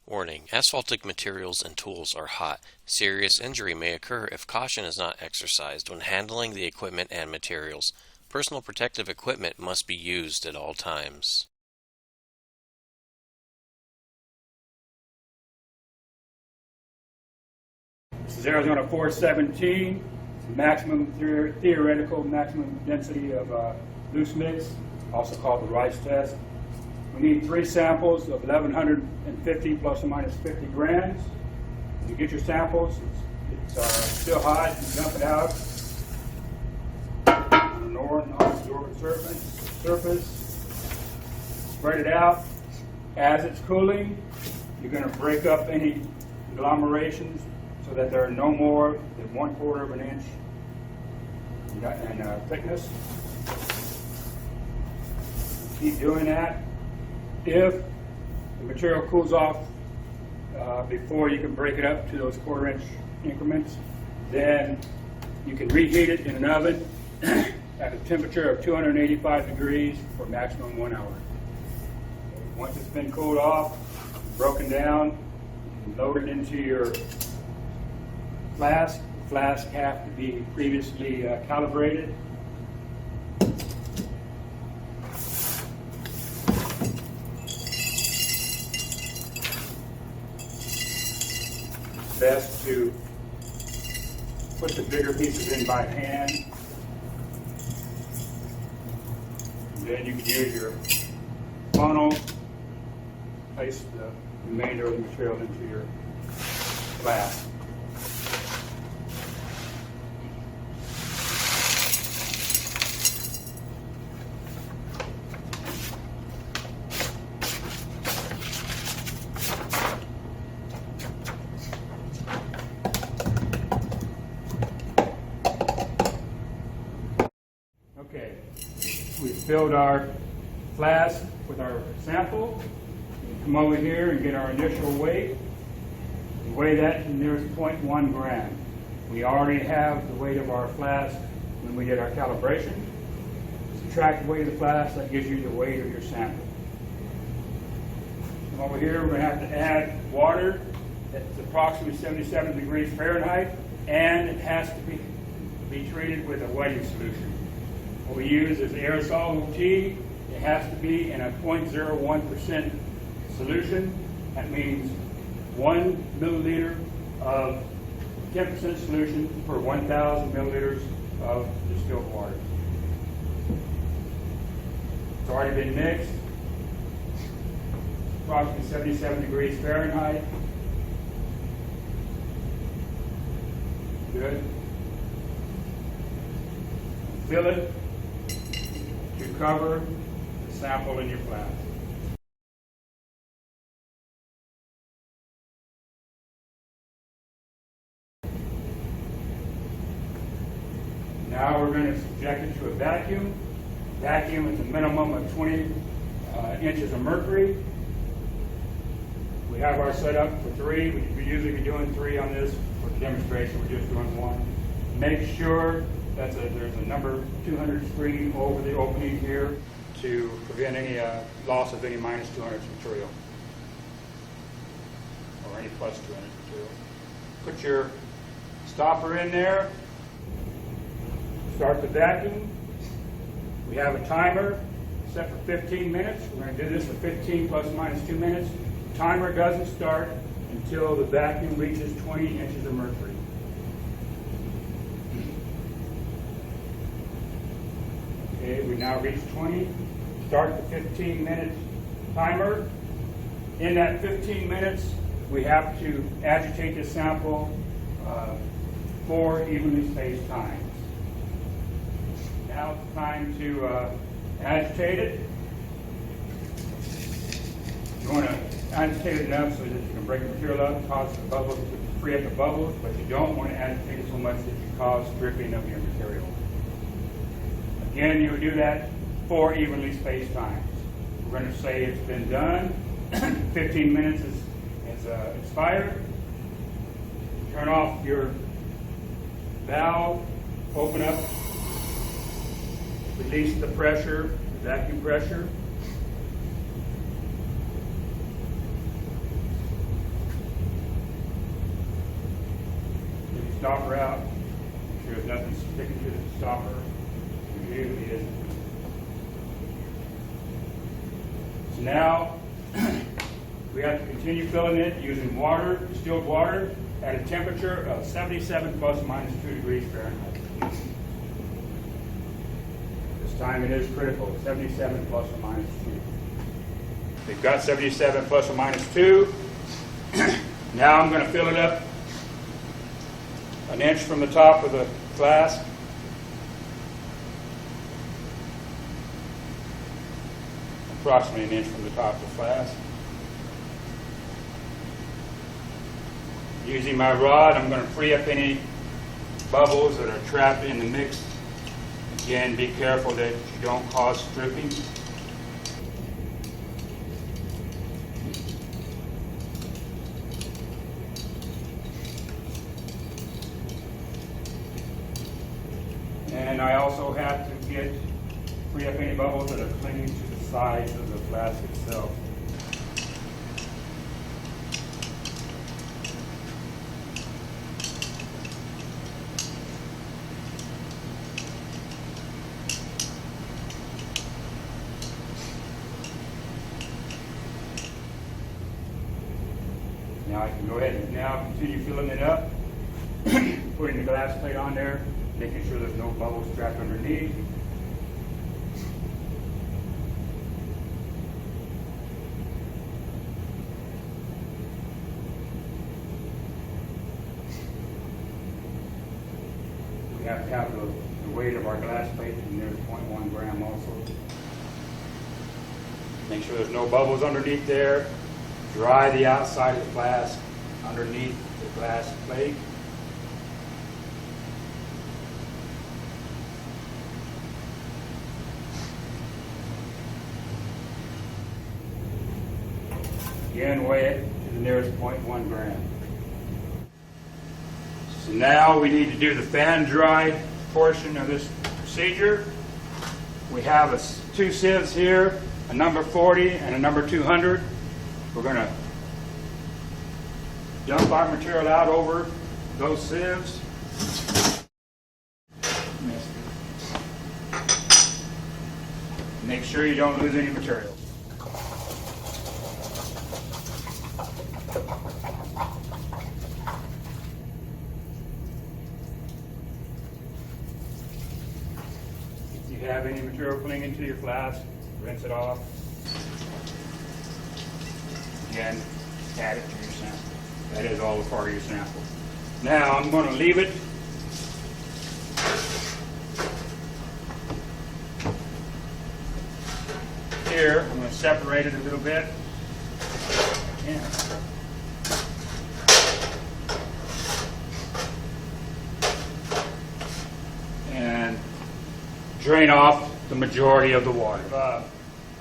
Warning: asphaltic materials and tools are hot. Serious injury may occur if caution is not exercised when handling the equipment and materials. Personal protective equipment must be used at all times. This is Arizona 417. It's maximum theoretical maximum density of loose mix, also called the Rice test. We need 3 samples of 1,150 plus or minus 50 grams. When you get your samples, it's still hot. You dump it out on an non-absorbent surface. Spread it out. As it's cooling, you're going to break up any agglomerations so that there are no more than 1/4 of an inch in thickness. Keep doing that. If the material cools off before you can break it up to those 1/4 inch increments, then you can reheat it in an oven at a temperature of 285 degrees for maximum 1 hour. Once it's been cooled off, broken down, load it into your flask. The flask have to be previously calibrated. Best to put the bigger pieces in by hand. And then you can use your funnel, place the remainder of the material into your flask. Okay, we've filled our flask with our sample. We come over here and get our initial weight. We weigh that to the nearest 0.1 gram. We already have the weight of our flask when we did our calibration. Subtract the weight of the flask, that gives you the weight of your sample. Come over here, we're going to have to add water. That's approximately 77 degrees Fahrenheit, and it has to be treated with a wetting solution. What we use is aerosol tea. It has to be in a 0.01% solution. That means 1 milliliter of 10% solution per 1,000 milliliters of distilled water. It's already been mixed. Approximately 77 degrees Fahrenheit. Good. Fill it to cover the sample in your flask. Now we're going to subject it to a vacuum. Vacuum is a minimum of 20 inches of mercury. We have our setup for 3. We usually be doing 3 on this. For the demonstration, we're just doing 1. Make sure that there's a number 200 screen over the opening here to prevent any loss of any minus 200 material or any plus 200 material. Put your stopper in there. Start the vacuum. We have a timer set for 15 minutes. We're going to do this for 15 plus minus 2 minutes. The timer doesn't start until the vacuum reaches 20 inches of mercury. Okay, we now reach 20. Start the 15-minute timer. In that 15 minutes, we have to agitate the sample 4 evenly spaced times. Now it's time to agitate it. You want to agitate it enough so that you can break the material up, cause the bubbles, free up the bubbles, but you don't want to agitate it so much that you cause dripping of your material. Again, you would do that 4 evenly spaced times. We're going to say it's been done. 15 minutes is expired. Turn off your valve, open up, release the pressure, the vacuum pressure. stopper out. Make sure there's nothing sticking to the stopper. There usually isn't. So now we have to continue filling it using water, distilled water, at a temperature of 77 plus or minus 2 degrees Fahrenheit. This time it is critical, 77 plus or minus 2. We've got 77 plus or minus 2. Now I'm going to fill it up an inch from the top of the flask. Approximately an inch from the top of the flask. Using my rod, I'm going to free up any bubbles that are trapped in the mix. Again, be careful that you don't cause dripping. And I also have to free up any bubbles that are clinging to the sides of the flask itself. Now I can go ahead and now continue filling it up, putting the glass plate on there, making sure there's no bubbles trapped underneath. We have to have the weight of our glass plate, and there's 0.1 gram also. Make sure there's no bubbles underneath there. Dry the outside of the flask underneath the glass plate. Again, weigh it to the nearest 0.1 gram. So now we need to do the fan dry portion of this procedure. We have two sieves here, a number 40 and a number 200. We're going to dump our material out over those sieves. Make sure you don't lose any material. If you have any material clinging to your flask, rinse it off. Again, add it to your sample. That is all a part of your sample. Now I'm going to leave it here. I'm going to separate it a little bit. And drain off the majority of the water.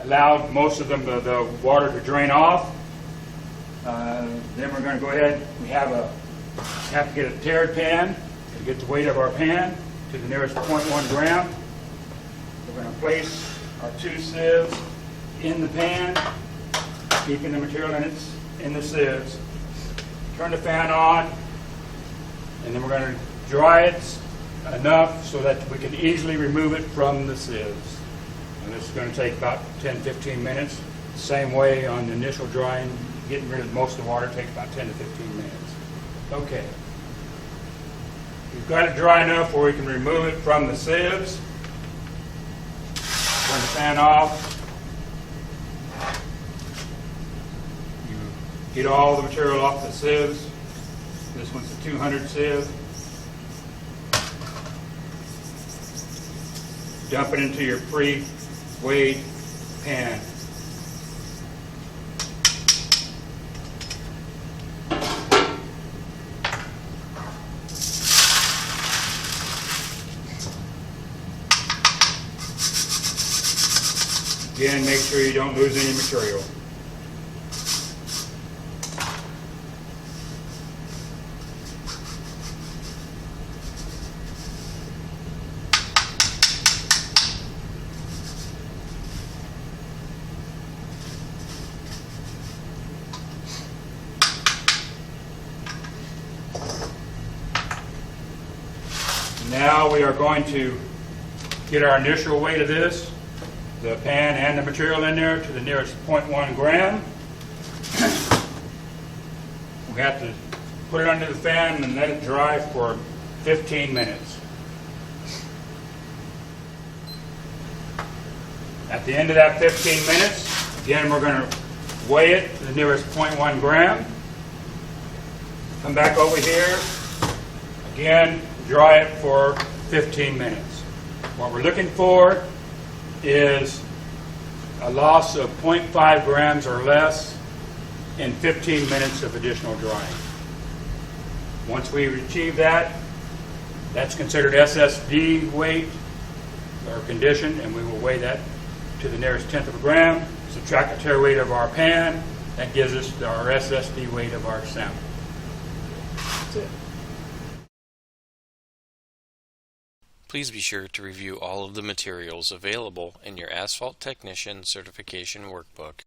Allowed most of the water to drain off. Then we're going to go ahead. We have to get a tared pan to get the weight of our pan to the nearest 0.1 gram. We're going to place our two sieves in the pan, keeping the material in the sieves. Turn the fan on, and then we're going to dry it enough so that we can easily remove it from the sieves. And this is going to take about 10-15 minutes. Same way on the initial drying, getting rid of most of the water takes about 10 to 15 minutes. Okay. We've got it dry enough where we can remove it from the sieves. Turn the fan off. You get all the material off the sieves. This one's a 200 sieve. Dump it into your pre-weighed pan. Again, make sure you don't lose any material. Now we are going to get our initial weight of this, the pan and the material in there, to the nearest 0.1 gram. We have to put it under the fan and let it dry for 15 minutes. At the end of that 15 minutes, again, we're going to weigh it to the nearest 0.1 gram. Come back over here. Again, dry it for 15 minutes. What we're looking for is a loss of 0.5 grams or less in 15 minutes of additional drying. Once we achieve that, that's considered SSD weight or condition, and we will weigh that to the nearest tenth of a gram, subtract the tare weight of our pan, that gives us our SSD weight of our sample. That's it. Please be sure to review all of the materials available in your Asphalt Technician Certification Workbook.